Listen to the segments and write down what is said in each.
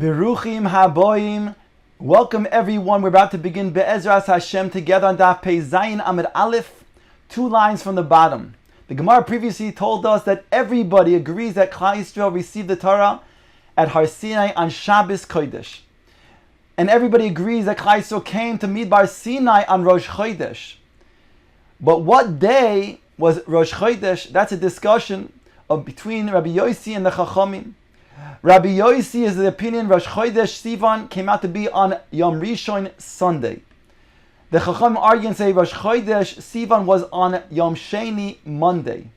Beruchim haboim. Welcome everyone. We're about to begin Be'ezras Hashem together on Daf Pei Zayin Amud Aleph, 2 lines from the bottom. The Gemara previously told us that everybody agrees that Klal Yisrael received the Torah at Har Sinai on Shabbos Kodesh. And everybody agrees that Klal Yisrael came to Midbar Sinai on Rosh Chodesh. But what day was Rosh Chodesh? That's a discussion between Rabbi Yosi and the Chachamim. Rabbi Yosi is the opinion Rosh Chodesh Sivan came out to be on Yom Rishon Sunday. The Chacham argue and say Rosh Chodesh Sivan was on Yom Sheni Monday.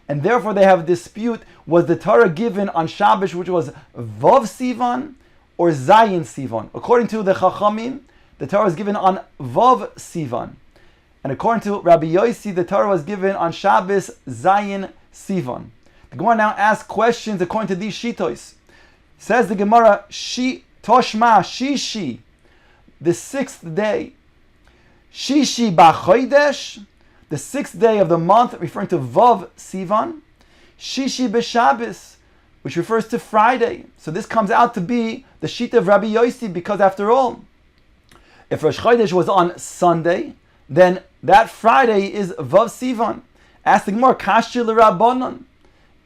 And therefore they have a dispute, was the Torah given on Shabbos, which was Vav Sivan or Zayin Sivan? According to the Chachamim, the Torah was given on Vav Sivan. And according to Rabbi Yosi, the Torah was given on Shabbos Zayin Sivan. The Gemara now asks questions according to these shitos. Says the Gemara, Toshma Shishi, the 6th day. Shishi B'Chodesh, the 6th day of the month, referring to Vav Sivan. Shishi B'Shabbos, which refers to Friday. So this comes out to be the shita of Rabbi Yosi, because after all, if Rosh Chodesh was on Sunday, then that Friday is Vav Sivan. Ask the Gemara, Kashya L'Rabbanon.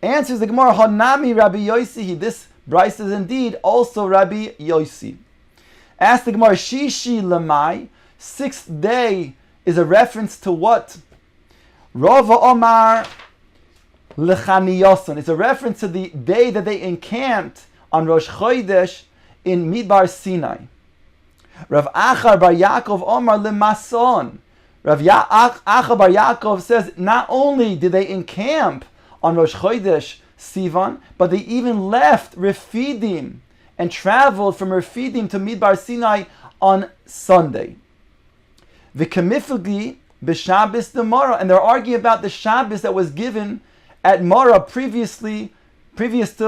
Answers the Gemara, Hanami Rabbi Yosi. This Bryce is indeed also Rabbi Yosi. Ask the Gemara, Shishi Lamai, 6th day is a reference to what? Rava Omar Lechaniyoson. It's a reference to the day that they encamped on Rosh Chodesh in Midbar Sinai. Rav Achar Bar Yaakov Omar Lemason. Rav Achar Bar Yaakov says not only did they encamp on Rosh Chodesh Sivan, but they even left Refidim and traveled from Refidim to Midbar Sinai on Sunday. V'kamifagi b'Shabbos the Mara, and they're arguing about the Shabbos that was given at Mara previous to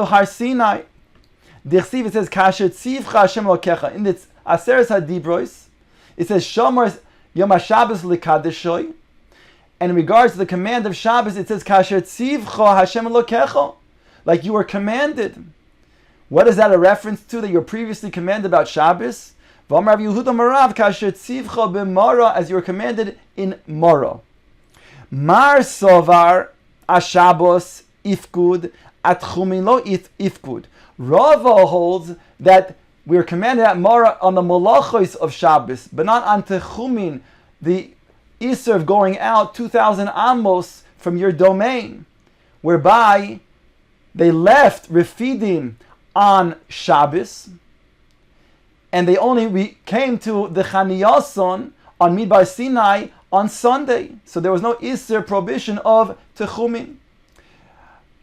Har Sinai. Dirshu, it says Kasher Tzivcha Hashem Elokecha. In its Aseres Hadibros, it says Shomer Yom HaShabbos L'Kadeshoi. And in regards to the command of Shabbos, it says Kasher Tzivcha Hashem Elokecha, like you were commanded. What is that a reference to, that you're previously commanded about Shabbos? V'amar Rav Yehuda Marav Kasher Tzivcha b'Mara, as you were commanded in Mara. Mar Sovar Ashabos Ifkud Atchumin Lo Ifkud. Rava holds that we were commanded at Mara on the Malachos of Shabbos, but not on Techumin, the Isser of going out 2,000 amos from your domain, whereby they left Refidim on Shabbos, and they only came to the Chaniyason on Midbar Sinai on Sunday. So there was no Isser prohibition of Techumin.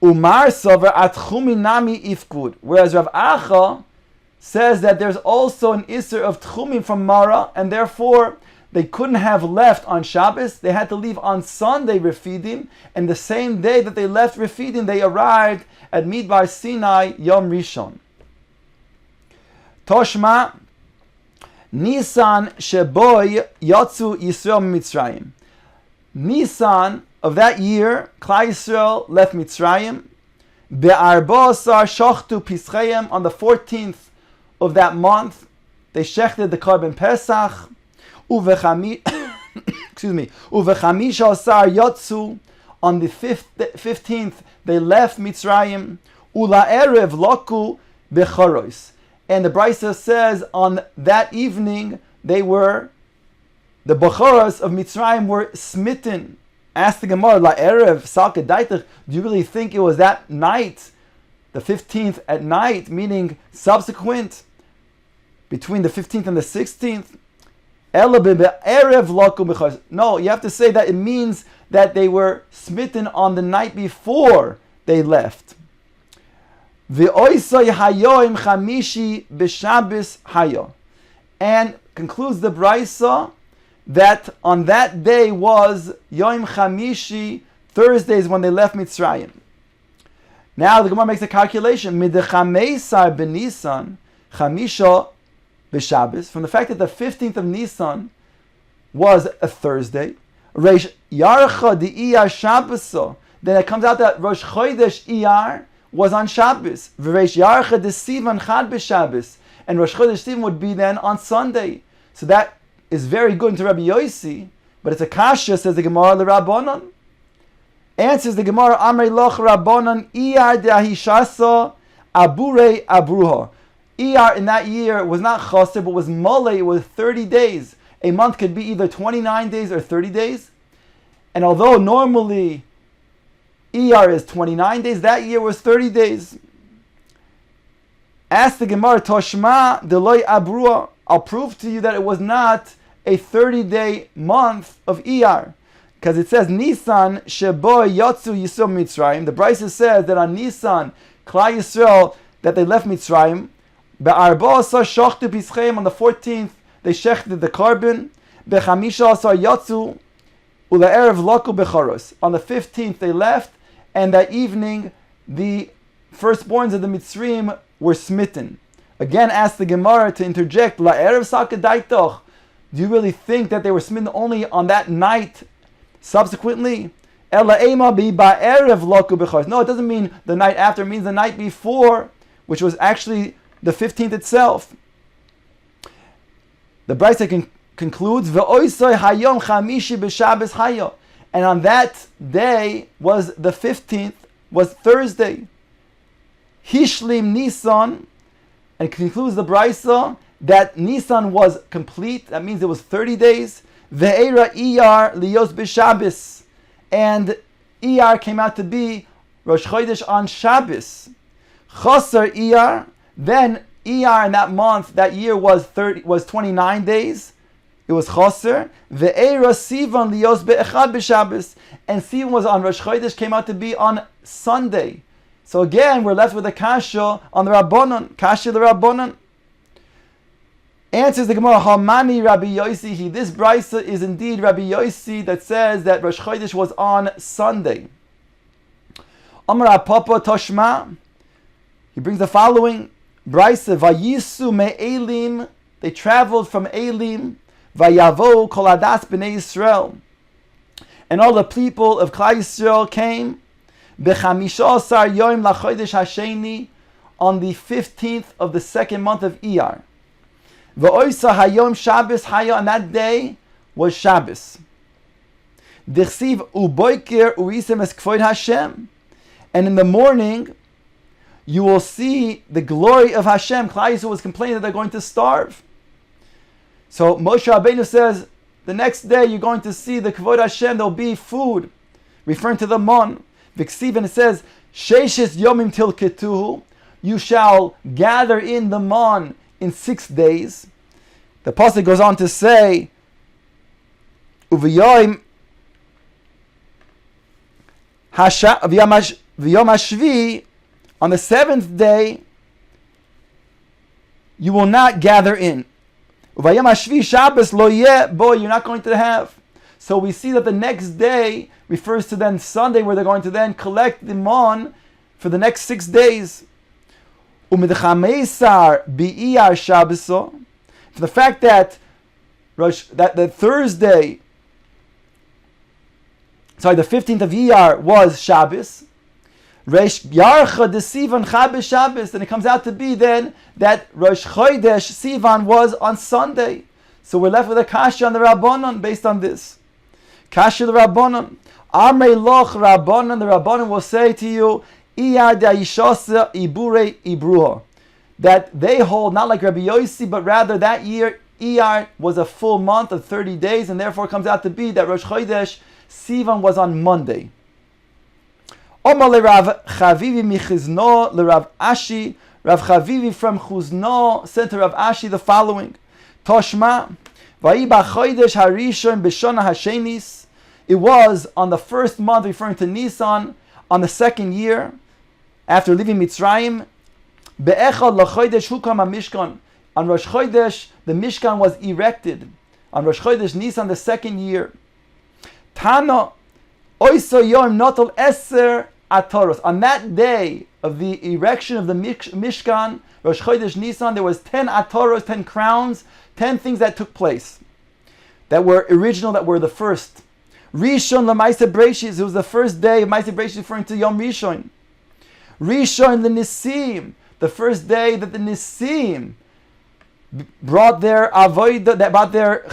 Umar Sover at Chumin Nami Ifkud. Whereas Rav Acha says that there's also an Isser of Tchumin from Mara, and therefore they couldn't have left on Shabbos. They had to leave on Sunday Refidim, and the same day that they left Refidim, they arrived at Midbar Sinai Yom Rishon. Toshma Nisan Sheboy Yatzu Yisrael Mitzrayim. Nisan of that year, Klal Yisrael left Mitzrayim. Be'arba'asar Shochtu Pischayim, on the 14th of that month, they shechted the Korban Pesach. Uvechamisha Asar Yatzu, on the 15th, they left Mitzrayim. Ula Erev Loku Becharos. And the Brisa says on that evening, the Becharos of Mitzrayim were smitten. Ask the Gemara, La Erev Salke Daitach, do you really think it was that night, the 15th at night, meaning subsequent, between the 15th and the 16th? No, you have to say that it means that they were smitten on the night before they left. And concludes the Brisa that on that day was Yom Chamishi, Thursdays, when they left Mitzrayim. Now the Gemara makes a calculation. Midchameisar b'Nisan Chamisha b'Shabbos, from the fact that the 15th of Nisan was a Thursday, Reish Yarcha d'Iyar Shabboso, then it comes out that Rosh Chodesh Iyar was on Shabbos. V'reish Yarcha d'Sivan Chad b'Shabbos, and Rosh Chodesh Sivan would be then on Sunday. So that is very good to Rabbi Yossi, but it's a kasha, says the Gemara, l'Rabbanan. Answers the Gemara, Amrei loch Rabbanan, Iyar de'ahishasa aburei abruha. Iyar in that year was not chaser, but was mole, it was 30 days. A month could be either 29 days or 30 days. And although normally Iyar is 29 days, that year was 30 days. Ask the Gemara, Toshma deloy abrua. I'll prove to you that it was not a 30-day month of Iyar. Because it says, Nisan shebo yotzu yisrael Mitzrayim. The Brisa says that on Nisan, Klal Yisrael, that they left Mitzrayim. Be'arba asar shachtu pischem. On the 14th, they shechted the carbon. Be'chamisha asar yotzu ula'erev loku becharos. On the 15th, they left. And that evening, the firstborns of the Mitzrayim were smitten. Again, ask the Gemara to interject, La'erev sakadaitoch. Do you really think that they were smitten only on that night subsequently? Ela ema bi ba'erev loku b'chos. No, it doesn't mean the night after. It means the night before, which was actually the 15th itself. The Brisa concludes, Ve'oisoi hayom chamishi b'Shabbos hayo. And on that day was the 15th, was Thursday. Hishlim Nisan, and it concludes the Brisa that Nisan was complete. That means it was 30 days. Ve'era Iyar liyos b'Shabbos, and Iyar came out to be Rosh Chodesh on Shabbos. Chaser Iyar, then Iyar in that month, that year was 29 days. It was Chaser. Ve'era Sivan liyos be'echad b'Shabbos, and Sivan was on Rosh Chodesh, came out to be on Sunday. So again, we're left with a kasha on the Rabbanon. Kasha the Rabbanon. Answers the Gemara, Hamani Rabbi Yossi. This brisa is indeed Rabbi Yossi that says that Rosh Chodesh was on Sunday. Amar Papa Toshma. He brings the following brisa: Vayisu me'elim. They traveled from Elim. Vayavo kol adas b'nei Yisrael. And all the people of Klal Yisrael came. B'chamisha yom lachodesh hasheni, on the 15th of the second month of Iyar. V'oisa hayom Shabbos haya, on that day was Shabbos. Dichsiv uboiker urisem es kvoid Hashem, and in the morning you will see the glory of Hashem. Klal Yisrael was complaining that they're going to starve. So Moshe Rabbeinu says, the next day you're going to see the kvoid Hashem, there will be food, referring to the mon. V'ksiv, and it says, Sheishes yomim tilketuhu, you shall gather in the mon in 6 days. The pasuk goes on to say, Uv'yom hashvi, on the 7th day, you will not gather in. Uv'yom hashvi Shabbos lo yeh bo, you're not going to have. So we see that the next day refers to then Sunday, where they're going to then collect the mon for the next 6 days. For the fact that the Thursday, the 15th of Iyar was Shabbos, then it comes out to be then that Rosh Chodesh Sivan was on Sunday. So we're left with a kasha on the Rabbanon based on this. Kasha the Rabbanon. Amrei loch Rabbanon, the Rabbanon will say to you, Iyar da'ishasa ibure ibruha, that they hold not like Rabbi Yossi, but rather that year Iyar was a full month of 30 days, and therefore it comes out to be that Rosh Chodesh Sivan was on Monday. Omar le Rav Chavivi michizno le Rav Ashi. Rav Chavivi from Chuzno sent to Rav Ashi the following: Toshma vayi b'chodesh harishon b'shana hashenis. It was on the first month, referring to Nisan, on the second year after leaving Mitzrayim. Be'echad l'chodesh hukam ha-mishkan. On Rosh Chodesh, the Mishkan was erected. On Rosh Chodesh Nisan, the second year. Tana oiso yom notol eser atoros. On that day of the erection of the Mishkan, Rosh Chodesh Nisan, there was 10 atoros, 10 crowns, 10 things that took place, that were original, that were the first. Rishon l'Maaseh Bereishis, it was the first day of Maaseh Bereishis, referring to Yom Rishon. Rishon l'Nisim, the first day that the Nisim brought their avodah, that brought their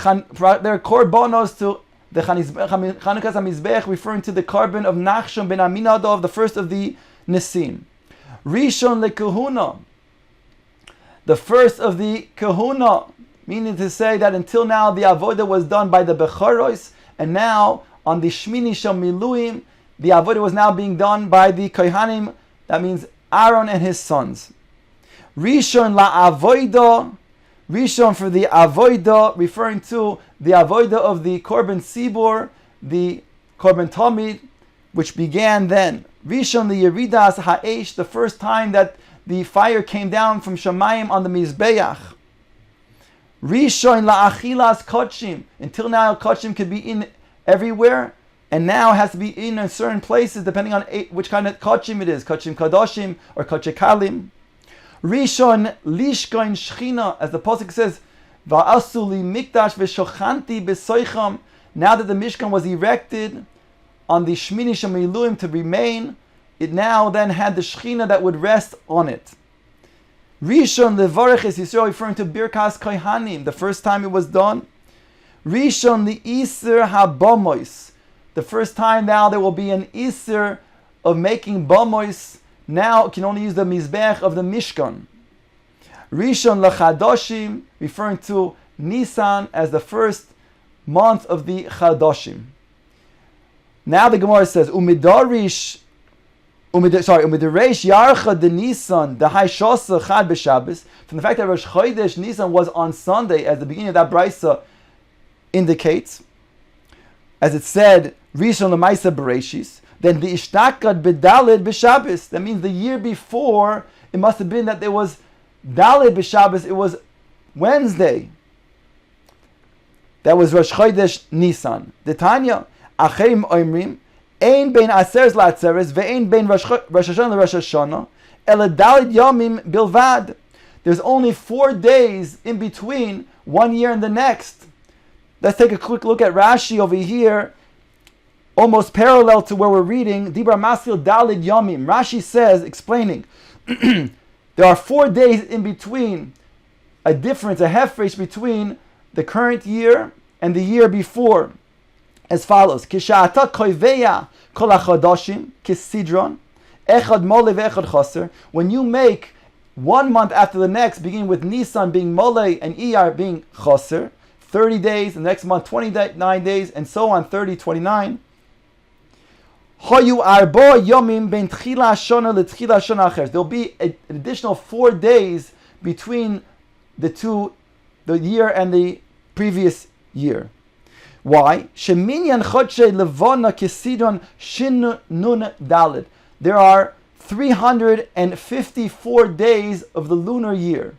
korbanos to the Chanukas HaMizbech, referring to the carbon of Nachshon ben Aminadov, the first of the Nesim. Rishon lekahuna, the first of the kahuna, meaning to say that until now the avodah was done by the Bechoros, and now on the Shmini Shel Miluim, the avodah was now being done by the Kohanim, that means Aaron and his sons. Rishon la'avodah, Rishon for the avodah, referring to the avodah of the Korban Sibor, the Korban Tamid, which began then. Rishon liyeridas ha'esh, the first time that the fire came down from Shamayim on the Mizbeach. Rishon la'achilas kochim, until now kochim could be in everywhere, and now it has to be in certain places depending on which kind of kochim it is, kochim kadoshim or kochim kalim. Rishon lishkoin shchina, as the pasuk says, va'asu li mikdash v'shochanti b'soicham. Now that the Mishkan was erected on the Shmini Shel Miluim to remain, it now then had the Shechina that would rest on it. Rishon levarech es Yisrael, referring to Birkas Kohanim, the first time it was done. Rishon li'iser habomois, the first time now there will be an iser of making bomois. Now it can only use the Mizbech of the Mishkan. Rishon lechadoshim, referring to Nisan as the first month of the Chadoshim. Now the Gemara says, Umidaresh Yarcha de Nisan, the High Shosa Chad b'Shabbos, from the fact that Rosh Chodesh Nisan was on Sunday, as the beginning of that Brisa indicates, as it said, Rishon L'Maisa Bereshis, then the Ishtakad b'Daled b'Shabbos, that means the year before, it must have been that there was Daled b'Shabbos, it was Wednesday. That was Rosh Chodesh Nisan. The Tanya, Acherim Oimrim, Ein bein Aseres la'Atzeres, ve'ein bein Rosh Hashanah l'Rosh Hashanah, ela Daled Yomim bilvad. There's only 4 days in between one year and the next. Let's take a quick look at Rashi over here, almost parallel to where we're reading, Dibra Masil Daled Yomim. Rashi says, explaining, there are 4 days in between, a difference, a hefresh between the current year and the year before, as follows: Kisha'ata koiveya kol hachodoshim kisidron echad mole ve'echad chaser. When you make 1 month after the next, beginning with Nisan being mole and Iyar being chaser, 30 days, and the next month 29 days, and so on, 30, 29. Hoyu arbo yomim ben tchila shona letchila shona acher. There'll be an additional 4 days between the year and the previous year. Why? Sheminyan chodshei levona kisidon shin nun dalid. There are 354 days of the lunar year,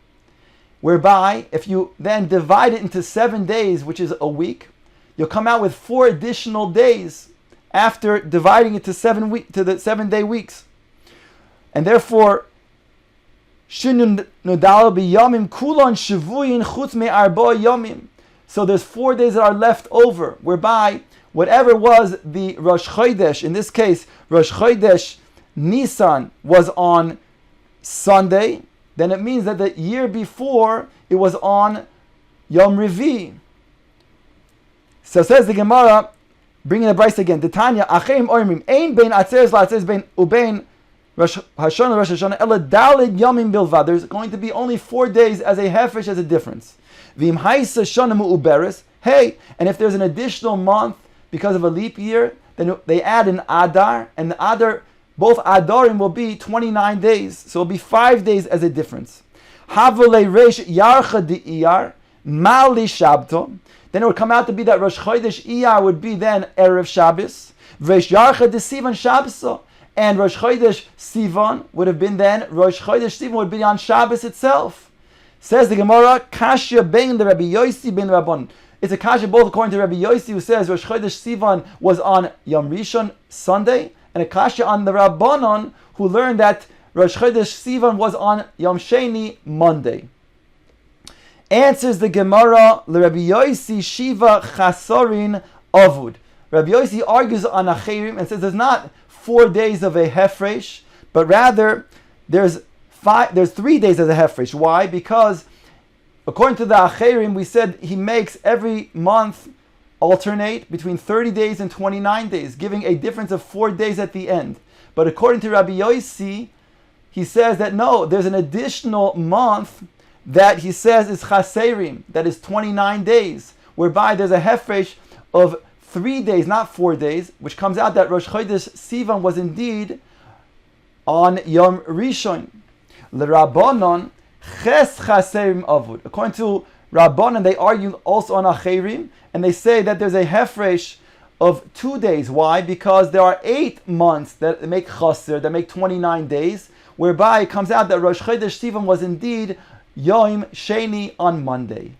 whereby if you then divide it into 7 days, which is a week, you'll come out with 4 additional days after dividing it to the 7-day weeks. And therefore, shin nun dalid biyamim kulon shavuyin chutz me arba yamim. So there's 4 days that are left over, whereby whatever was the Rosh Chodesh, in this case, Rosh Chodesh Nisan was on Sunday, then it means that the year before it was on Yom Revi. So says the Gemara, bringing the Bryce again, Tanya, Acheim Oimrim, Ein bein Atzeres la'Atzeres bein ubein Rosh Hashanah Rosh Hashanah ela daled yamim bilvad. There's going to be only 4 days as a hefresh, as a difference. V'im haisa shana mu'uberes. Hey, and if there's an additional month because of a leap year, then they add an Adar, and the Adar, both Adarim will be 29 days. So it'll be 5 days as a difference. Havole reish yarcha di iyar mali shabto. Then it would come out to be that Rosh Chodesh Iyar would be then Erev Shabbos. Reish yarcha di sivan Shabboso. And Rosh Chodesh Sivan would have been then, Rosh Chodesh Sivan would be on Shabbos itself. Says the Gemara, Kashya bein the Rabbi Yossi bein Rabbon. It's a Kashya both according to Rabbi Yossi, who says Rosh Chodesh Sivan was on Yom Rishon, Sunday, and a Kashya on the Rabbanon, who learned that Rosh Chodesh Sivan was on Yom Sheni, Monday. Answers the Gemara, Rabbi Yossi Shiva Chasorin Avud. Rabbi Yossi argues on Acherim and says there's not 4 days of a hefresh, but rather there's 3 days as a hefresh. Why? Because According to the Acherim, we said he makes every month alternate between 30 days and 29 days, giving a difference of 4 days at the end. But according to Rabbi Yossi, he says that no, there's an additional month that he says is chaserim, that is 29 days, whereby there's a hefresh of 3 days, not 4 days, which comes out that Rosh Chodesh Sivan was indeed on Yom Rishon. L'Rabbanon ches chaserim avud. According to Rabbanon, they argue also on Acherim, and they say that there's a hefresh of 2 days. Why? Because there are 8 months that make chaser, that make 29 days, whereby it comes out that Rosh Chodesh Sivan was indeed Yom Sheni on Monday.